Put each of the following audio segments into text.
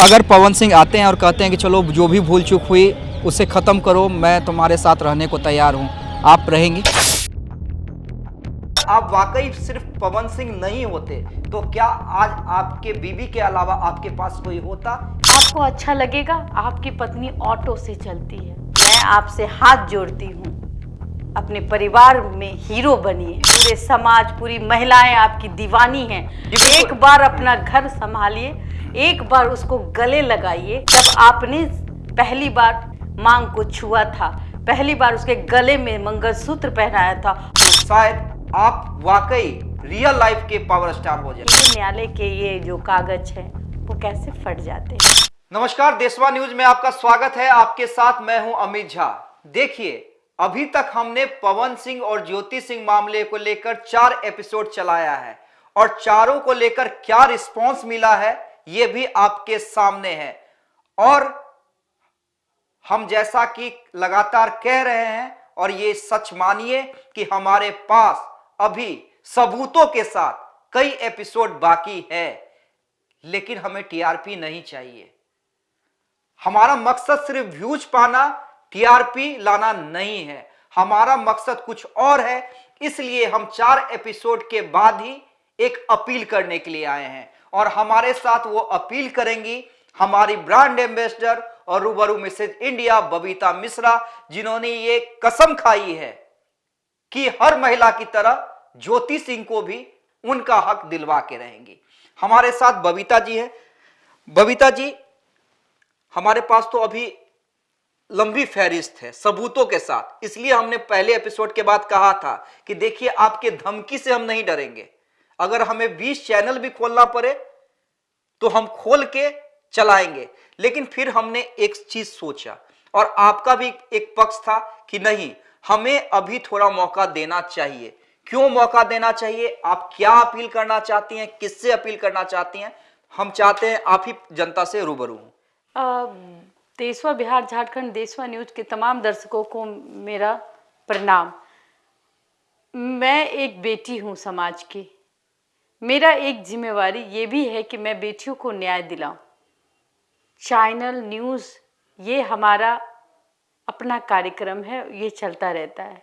अगर पवन सिंह आते हैं और कहते हैं कि चलो जो भी भूल चूक हुई उसे ख़त्म करो, मैं तुम्हारे साथ रहने को तैयार हूँ, आप रहेंगे? आप वाकई सिर्फ पवन सिंह नहीं होते तो क्या आज आपके बीवी के अलावा आपके पास कोई होता? आपको अच्छा लगेगा? आपकी पत्नी ऑटो से चलती है। मैं आपसे हाथ जोड़ती हूँ, अपने परिवार में हीरो बनिए। पूरे समाज, पूरी महिलाएं आपकी दीवानी हैं। एक बार अपना घर संभालिए, एक बार उसको गले लगाइए। जब आपने पहली बार मांग को छुआ था, पहली बार उसके गले में मंगलसूत्र पहनाया था, शायद आप वाकई रियल लाइफ के पावर स्टार हो जाए। न्यायालय के ये जो कागज है वो कैसे फट जाते हैं। नमस्कार, देशवा न्यूज में आपका स्वागत है। आपके साथ मैं हूं अमित झा। देखिए, अभी तक हमने पवन सिंह और ज्योति सिंह मामले को लेकर 4 एपिसोड चलाया है और चारों को लेकर क्या रिस्पांस मिला है ये भी आपके सामने है। और हम जैसा कि लगातार कह रहे हैं और ये सच मानिए कि हमारे पास अभी सबूतों के साथ कई एपिसोड बाकी है, लेकिन हमें टीआरपी नहीं चाहिए। हमारा मकसद सिर्फ व्यूज पाना, टीआरपी लाना नहीं है। हमारा मकसद कुछ और है। इसलिए हम 4 एपिसोड के बाद ही एक अपील करने के लिए आए हैं और हमारे साथ वो अपील करेंगी हमारी ब्रांड एम्बेसडर और रूबरू मिसेज इंडिया बबीता मिश्रा, जिन्होंने ये कसम खाई है कि हर महिला की तरह ज्योति सिंह को भी उनका हक दिलवा के रहेंगी। हमारे साथ बबीता जी है। बबीता जी, हमारे पास तो अभी लंबी फहरिस्त है सबूतों के साथ, इसलिए हमने पहले एपिसोड के बाद कहा था कि देखिए, आपके धमकी से हम नहीं डरेंगे। अगर हमें 20 चैनल भी खोलना पड़े तो हम खोल के चलाएंगे। लेकिन फिर हमने एक चीज सोचा और आपका भी एक पक्ष था कि नहीं, हमें अभी थोड़ा मौका देना चाहिए। क्यों मौका देना चाहिए? आप क्या अपील करना चाहती हैं, किससे अपील करना चाहती हैं? हम चाहते हैं आप ही जनता से रूबरू हों। देशवा बिहार झारखंड देशवा न्यूज के तमाम दर्शकों को मेरा प्रणाम। मैं एक बेटी हूँ समाज की। मेरा एक जिम्मेवारी ये भी है कि मैं बेटियों को न्याय दिलाऊं। चैनल न्यूज़ ये हमारा अपना कार्यक्रम है, ये चलता रहता है।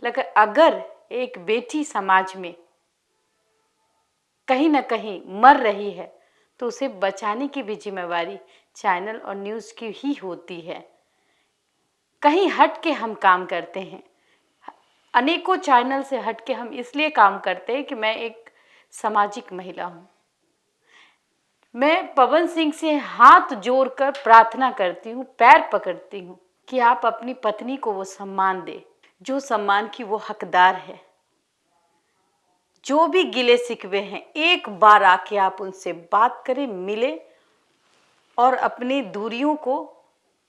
लेकिन अगर एक बेटी समाज में कहीं ना कहीं मर रही है तो उसे बचाने की भी जिम्मेवारी चैनल और न्यूज़ की ही होती है। कहीं हट के हम काम करते हैं, अनेकों चैनल से हट के हम इसलिए काम करते हैं कि मैं एक सामाजिक महिला हूँ। मैं पवन सिंह से हाथ जोड़कर प्रार्थना करती हूँ, पैर पकड़ती हूँ कि आप अपनी पत्नी को वो सम्मान दे जो सम्मान की वो हकदार है। जो भी गिले शिकवे हैं, एक बार आके आप उनसे बात करें, मिले और अपनी दूरियों को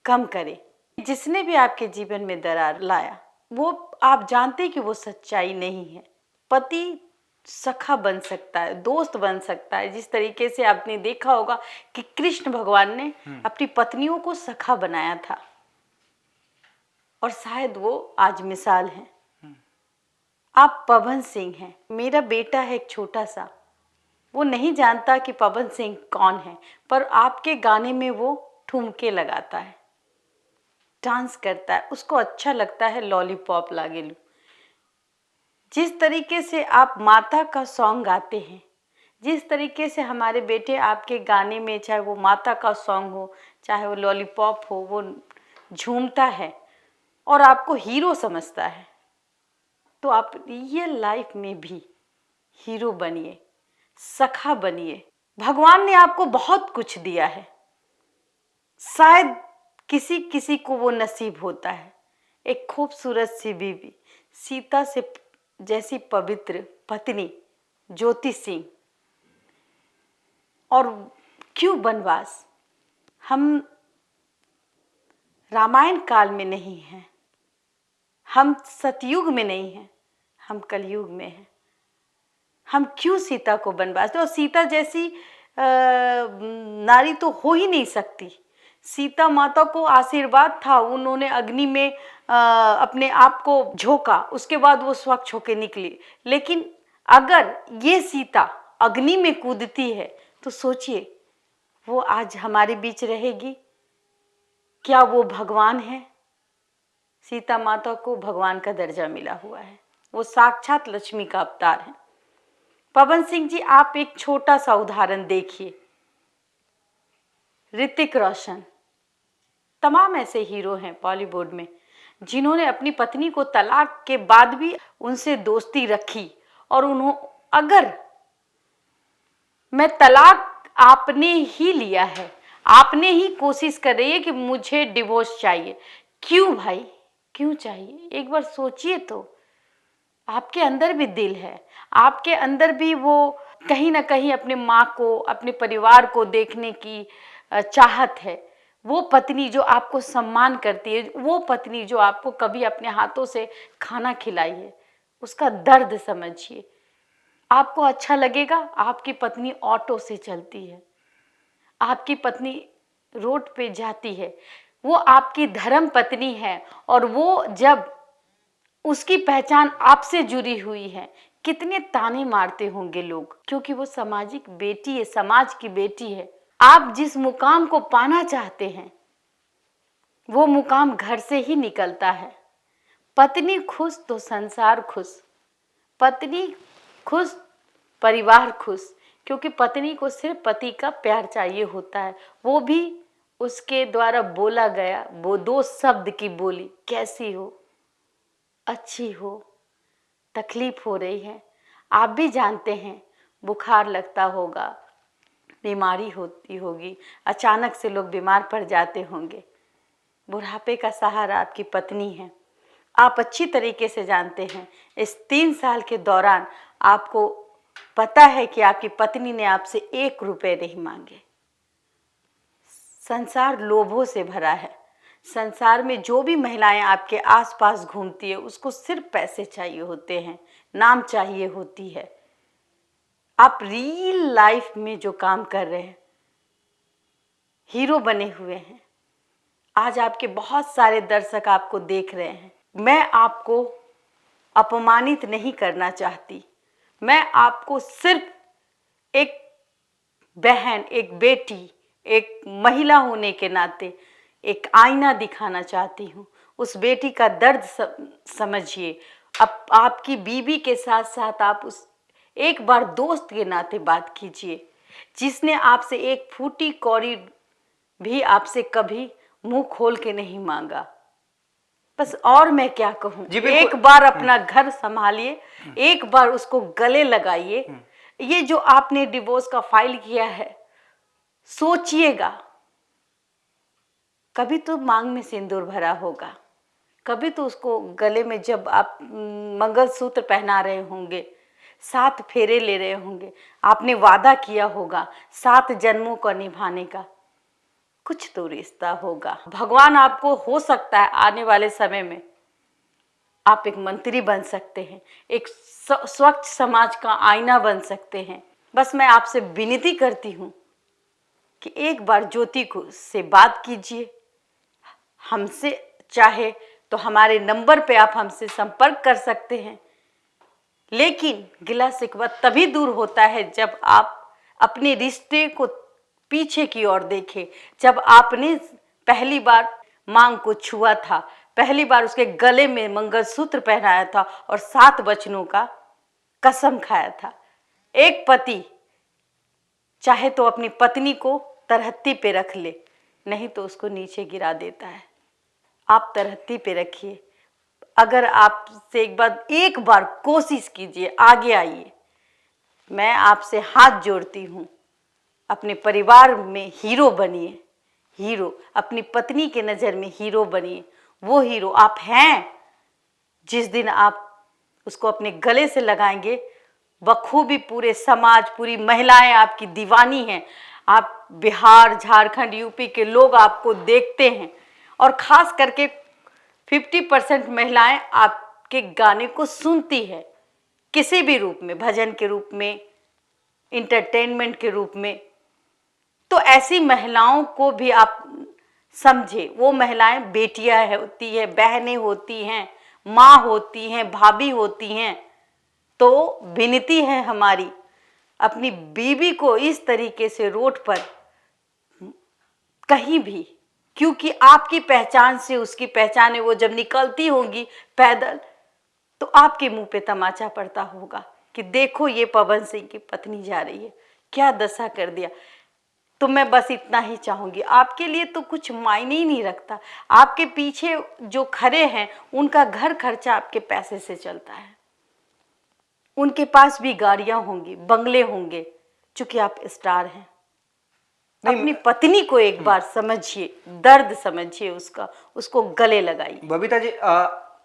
कम करें। जिसने भी आपके जीवन में दरार लाया वो आप जानते हैं कि वो सच्चाई नहीं है। पति सखा बन सकता है, दोस्त बन सकता है। जिस तरीके से आपने देखा होगा कि कृष्ण भगवान ने अपनी पत्नियों को सखा बनाया था और शायद वो आज मिसाल हैं। आप पवन सिंह हैं। मेरा बेटा है एक छोटा सा, वो नहीं जानता कि पवन सिंह कौन है, पर आपके गाने में वो ठुमके लगाता है, डांस करता है, उसको अच्छा लगता है। लॉलीपॉप लागेलू, जिस तरीके से आप माता का सॉन्ग गाते हैं, जिस तरीके से हमारे बेटे आपके गाने में, चाहे वो माता का सॉन्ग हो, चाहे वो लॉलीपॉप हो, वो झूमता है और आपको हीरो समझता है, तो आप रियल लाइफ में भी हीरो बनिए, सखा बनिए। भगवान ने आपको बहुत कुछ दिया है, शायद किसी किसी को वो नसीब होता है। एक खूबसूरत सी बीवी, सीता से जैसी पवित्र पत्नी ज्योति सिंह, और क्यों वनवास? हम रामायण काल में नहीं हैं, हम सतयुग में नहीं हैं, हम कलयुग में हैं। हम क्यों सीता को वनवास? और सीता जैसी नारी तो हो ही नहीं सकती। सीता माता को आशीर्वाद था, उन्होंने अग्नि में अपने आप को झोंका, उसके बाद वो स्वच्छ होके निकली। लेकिन अगर ये सीता अग्नि में कूदती है तो सोचिए वो आज हमारे बीच रहेगी? क्या वो भगवान है? सीता माता को भगवान का दर्जा मिला हुआ है, वो साक्षात लक्ष्मी का अवतार है। पवन सिंह जी, आप एक छोटा सा उदाहरण देखिए। ऋतिक रोशन, तमाम ऐसे हीरो हैं बॉलीवुड में जिन्होंने अपनी पत्नी को तलाक के बाद भी उनसे दोस्ती रखी, और अगर मैं तलाक आपने ही लिया है, आपने ही कोशिश कर रही है कि मुझे डिवोर्स चाहिए, क्यों भाई, क्यों चाहिए? एक बार सोचिए तो। आपके अंदर भी दिल है, आपके अंदर भी वो कहीं ना कहीं अपने माँ को, अपने परिवार को देखने की चाहत है। वो पत्नी जो आपको सम्मान करती है, वो पत्नी जो आपको कभी अपने हाथों से खाना खिलाई है, उसका दर्द समझिए। आपको अच्छा लगेगा आपकी पत्नी ऑटो से चलती है, आपकी पत्नी रोड पे जाती है, वो आपकी धर्म पत्नी है, और वो जब उसकी पहचान आपसे जुड़ी हुई है, कितने ताने मारते होंगे लोग, क्योंकि वो सामाजिक बेटी है, समाज की बेटी है। आप जिस मुकाम को पाना चाहते हैं वो मुकाम घर से ही निकलता है। पत्नी खुश तो संसार खुश, पत्नी खुश परिवार खुश, क्योंकि पत्नी को सिर्फ पति का प्यार चाहिए होता है, वो भी उसके द्वारा बोला गया वो 2 शब्द की बोली, कैसी हो, अच्छी हो, तकलीफ हो रही है। आप भी जानते हैं बुखार लगता होगा, बीमारी होती होगी, अचानक से लोग बीमार पड़ जाते होंगे। बुढ़ापे का सहारा आपकी पत्नी है। आप अच्छी तरीके से जानते हैं इस 3 साल के दौरान आपको पता है कि आपकी पत्नी ने आपसे 1 रुपए नहीं मांगे। संसार लोभों से भरा है। संसार में जो भी महिलाएं आपके आसपास घूमती है उसको सिर्फ पैसे चाहिए होते हैं, नाम चाहिए होती है। आप रियल लाइफ में जो काम कर रहे हैं, हीरो बने हुए हैं। आज आपके बहुत सारे दर्शक आपको देख रहे हैं। मैं आपको अपमानित नहीं करना चाहती, मैं आपको सिर्फ एक बहन, एक बेटी, एक महिला होने के नाते एक आईना दिखाना चाहती हूँ। उस बेटी का दर्द समझिए। अब आपकी बीवी के साथ साथ आप उस एक बार दोस्त के नाते बात कीजिए, जिसने आपसे एक फूटी कौड़ी भी आपसे कभी मुंह खोल के नहीं मांगा। बस और मैं क्या कहूँ, एक बार अपना घर संभालिए, एक बार उसको गले लगाइए। ये जो आपने डिवोर्स का फाइल किया है, सोचिएगा कभी तो मांग में सिंदूर भरा होगा, कभी तो उसको गले में जब आप मंगलसूत्र पहना रहे होंगे, 7 फेरे ले रहे होंगे, आपने वादा किया होगा 7 जन्मों को निभाने का, कुछ तो रिश्ता होगा। भगवान आपको, हो सकता है आने वाले समय में आप एक मंत्री बन सकते हैं, एक स्वच्छ समाज का आईना बन सकते हैं। बस मैं आपसे विनती करती हूँ कि एक बार ज्योति को से बात कीजिए। हमसे चाहे तो हमारे नंबर पे आप हमसे संपर्क कर सकते हैं, लेकिन गिला शिकवा तभी दूर होता है जब आप अपने रिश्ते को पीछे की ओर देखें। जब आपने पहली बार मांग को छुआ था, पहली बार उसके गले में मंगलसूत्र पहनाया था और 7 वचनों का कसम खाया था। एक पति चाहे तो अपनी पत्नी को तरहत्ती पे रख ले, नहीं तो उसको नीचे गिरा देता है। आप तरहत्ती पे रखिए। अगर आपसे एक बार कोशिश कीजिए, आगे आइए। मैं आपसे हाथ जोड़ती हूँ, अपने परिवार में हीरो बनिए। हीरो अपनी पत्नी के नज़र में हीरो बनिए। वो हीरो आप हैं। जिस दिन आप उसको अपने गले से लगाएंगे, बखूबी पूरे समाज, पूरी महिलाएं आपकी दीवानी हैं। आप बिहार, झारखंड, यूपी के लोग आपको देखते हैं, और ख़ास करके 50% महिलाएं आपके गाने को सुनती है, किसी भी रूप में, भजन के रूप में, इंटरटेनमेंट के रूप में। तो ऐसी महिलाओं को भी आप समझे। वो महिलाएं बेटियां होती है, बहनें होती हैं, माँ होती हैं, भाभी होती हैं। तो विनती है हमारी, अपनी बीवी को इस तरीके से रोड पर कहीं भी, क्योंकि आपकी पहचान से उसकी पहचान है। वो जब निकलती होंगी पैदल तो आपके मुंह पे तमाचा पड़ता होगा कि देखो ये पवन सिंह की पत्नी जा रही है, क्या दशा कर दिया। तो मैं बस इतना ही चाहूंगी, आपके लिए तो कुछ मायने ही नहीं रखता। आपके पीछे जो खड़े हैं उनका घर खर्चा आपके पैसे से चलता है, उनके पास भी गाड़ियां होंगी, बंगले होंगे, क्योंकि आप स्टार हैं। अपनी पत्नी को एक बार समझिए, दर्द समझिए उसका, उसको गले लगाइए। बबीता जी,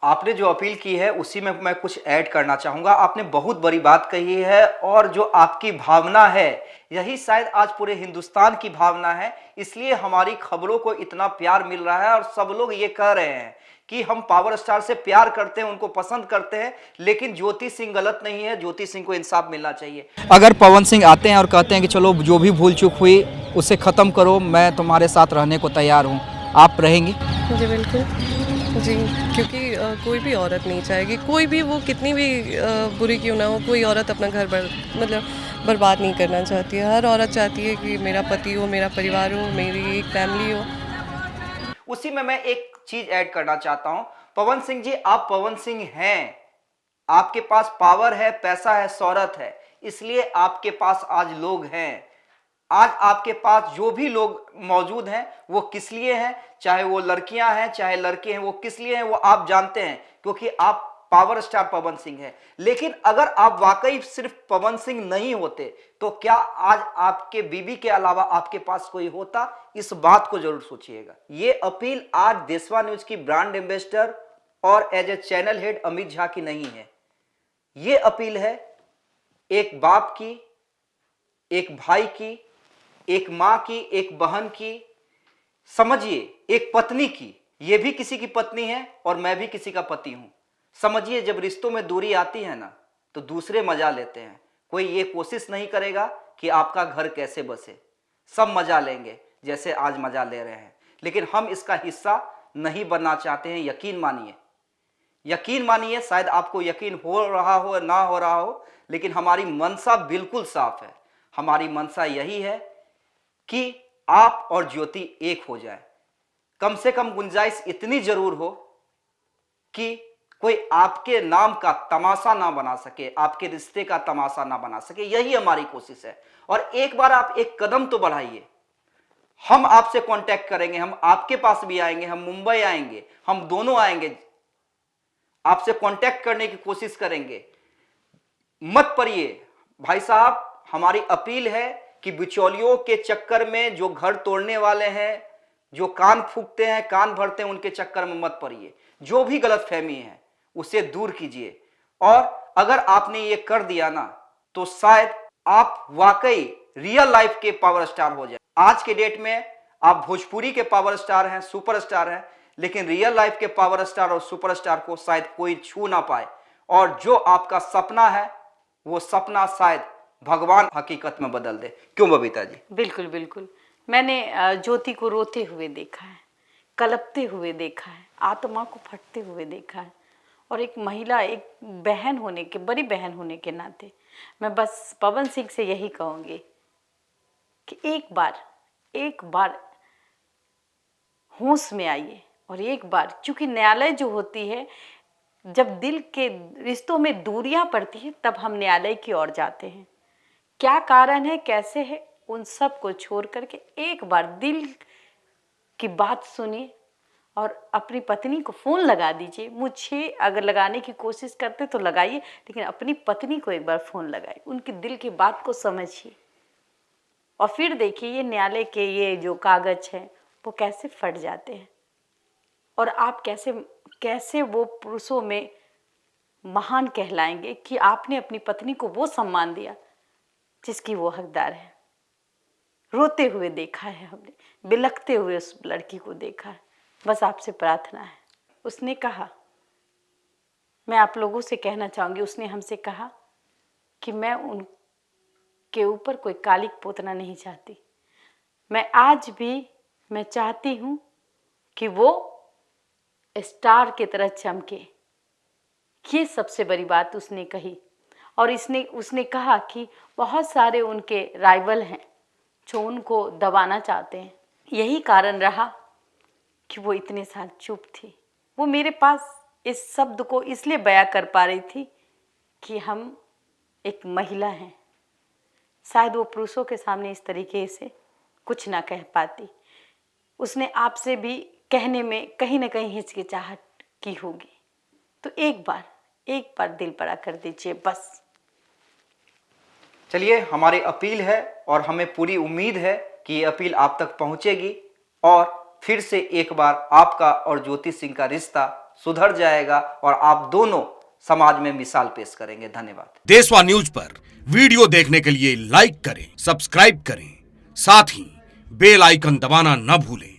आपने जो अपील की है उसी में मैं कुछ ऐड करना चाहूंगा। आपने बहुत बड़ी बात कही है और जो आपकी भावना है यही शायद आज पूरे हिंदुस्तान की भावना है, इसलिए हमारी खबरों को इतना प्यार मिल रहा है और सब लोग ये कह रहे हैं कि हम पावर स्टार से प्यार करते हैं, उनको पसंद करते हैं, लेकिन ज्योति सिंह गलत नहीं है, ज्योति सिंह को इंसाफ मिलना चाहिए। अगर पवन सिंह आते हैं और कहते हैं कि चलो जो भी भूल चूक हुई उसे खत्म करो, मैं तुम्हारे साथ रहने को तैयार हूँ, आप रहेंगे? जी बिल्कुल जी, क्योंकि कोई भी औरत नहीं चाहेगी, कोई भी वो कितनी भी बुरी क्यों ना हो, कोई औरत अपना घर बर्बाद नहीं करना चाहती है। हर औरत चाहती है कि मेरा पति हो, मेरा परिवार हो, मेरी एक फैमिली हो। उसी में मैं एक चीज ऐड करना चाहता हूं। पवन सिंह जी, आप पवन सिंह हैं, आपके पास पावर है, पैसा है, शोहरत है, इसलिए आपके पास आज लोग हैं। आज आपके पास जो भी लोग मौजूद हैं वो किस लिए हैं, चाहे वो लड़कियां हैं चाहे लड़के हैं, वो किस लिए हैं वो आप जानते हैं, क्योंकि आप पावर स्टार पवन सिंह हैं। लेकिन अगर आप वाकई सिर्फ पवन सिंह नहीं होते तो क्या आज आपके बीबी के अलावा आपके पास कोई होता? इस बात को जरूर सोचिएगा। ये अपील आज देशवा न्यूज की ब्रांड एम्बेसडर और as a channel head Amit Jha की नहीं है, ये अपील है एक बाप की, एक भाई की, एक मां की, एक बहन की, समझिए एक पत्नी की। ये भी किसी की पत्नी है और मैं भी किसी का पति हूं। समझिए जब रिश्तों में दूरी आती है ना तो दूसरे मजा लेते हैं। कोई ये कोशिश नहीं करेगा कि आपका घर कैसे बसे, सब मजा लेंगे जैसे आज मजा ले रहे हैं, लेकिन हम इसका हिस्सा नहीं बनना चाहते हैं। यकीन मानिए, यकीन मानिए, शायद आपको यकीन हो रहा हो ना हो रहा हो, लेकिन हमारी मनसा बिल्कुल साफ है। हमारी मनसा यही है कि आप और ज्योति एक हो जाए। कम से कम गुंजाइश इतनी जरूर हो कि कोई आपके नाम का तमाशा ना बना सके, आपके रिश्ते का तमाशा ना बना सके, यही हमारी कोशिश है। और एक बार आप एक कदम तो बढ़ाइए, हम आपसे कांटेक्ट करेंगे, हम आपके पास भी आएंगे, हम मुंबई आएंगे, हम दोनों आएंगे, आपसे कांटेक्ट करने की कोशिश करेंगे। मत पड़िए भाई साहब, हमारी अपील है कि बिचौलियों के चक्कर में जो घर तोड़ने वाले हैं, जो कान फूकते हैं, कान भरते हैं, उनके चक्कर में मत पड़िए। जो भी गलतफहमी है उसे दूर कीजिए। और अगर आपने ये कर दिया ना तो शायद आप वाकई रियल लाइफ के पावर स्टार हो जाए। आज के डेट में आप भोजपुरी के पावर स्टार हैं, सुपरस्टार हैं, लेकिन रियल लाइफ के पावर स्टार और सुपरस्टार को शायद कोई छू ना पाए। और जो आपका सपना है वो सपना शायद भगवान हकीकत में बदल दे। क्यों बबीता जी? बिल्कुल बिल्कुल। मैंने ज्योति को रोते हुए देखा है, कलपते हुए देखा है, आत्मा को फटते हुए देखा है। और एक महिला, एक बहन होने के, बड़ी बहन होने के नाते मैं बस पवन सिंह से यही कहूँगी कि एक बार होश में आइए। और एक बार, क्योंकि न्यायालय जो होती है, जब दिल के रिश्तों में दूरियां पड़ती हैं तब हम न्यायालय की ओर जाते हैं। क्या कारण है, कैसे है, उन सब को छोड़ करके एक बार दिल की बात सुनिए और अपनी पत्नी को फ़ोन लगा दीजिए। मुझे अगर लगाने की कोशिश करते तो लगाइए, लेकिन अपनी पत्नी को एक बार फ़ोन लगाइए, उनके दिल की बात को समझिए और फिर देखिए ये न्यायालय के ये जो कागज हैं वो कैसे फट जाते हैं और आप कैसे वो पुरुषों में महान कहलाएंगे कि आपने अपनी पत्नी को वो सम्मान दिया जिसकी वो हकदार है। रोते हुए देखा है हमने, बिलखते हुए उस लड़की को देखा है। बस आपसे प्रार्थना है। उसने कहा, मैं आप लोगों से कहना चाहूँगी, उसने हमसे कहा कि मैं उनके ऊपर कोई कालिक पोतना नहीं चाहती। मैं आज भी मैं चाहती हूँ कि वो स्टार की तरह चमके। ये सबसे बड़ी बात उसने कही। और उसने कहा कि बहुत सारे उनके राइवल हैं जो उनको दबाना चाहते हैं, यही कारण रहा कि वो इतने साल चुप थी। वो मेरे पास इस शब्द को इसलिए बयां कर पा रही थी कि हम एक महिला हैं। शायद वो पुरुषों के सामने इस तरीके से कुछ ना कह पाती। उसने आपसे भी कहने में कहीं ना कहीं हिचकिचाहट की होगी। तो एक बार दिल बड़ा कर दीजिए बस। चलिए, हमारी अपील है और हमें पूरी उम्मीद है कि ये अपील आप तक पहुंचेगी और फिर से एक बार आपका और ज्योति सिंह का रिश्ता सुधर जाएगा और आप दोनों समाज में मिसाल पेश करेंगे। धन्यवाद। देशवा न्यूज पर वीडियो देखने के लिए लाइक करें, सब्सक्राइब करें, साथ ही बेल आइकन दबाना न भूलें।